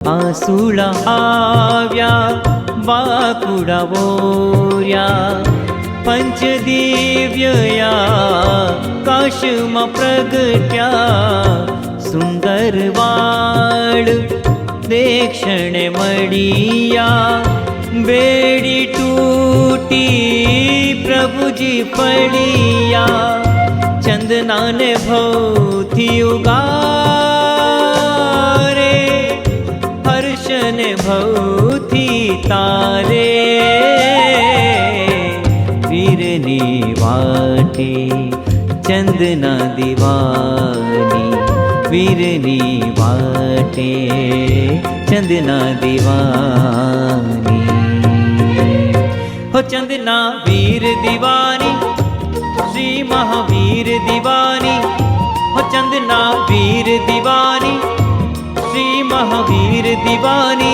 આસુડા આવ્યા વાકુડા વોર્યા, પંચદિવ્યયા કાશમાં પ્રગટ્યા. સુંદર વાળ દેક્ષણે મળિયા, બેડી તૂટી પ્રભુજી પડ્યા. ચંદનાને ભવથી ઉગારે, હર્ષને ભવથી તારે. વીરની વાટે ચંદના દીવાની, વીરની વાટે ચંદના દીવાની. હો ચંદના વીર દીવાની, શ્રી મહાવીર દીવાની. હો ચંદના વીર દીવાની, શ્રી મહાવીર દીવાની.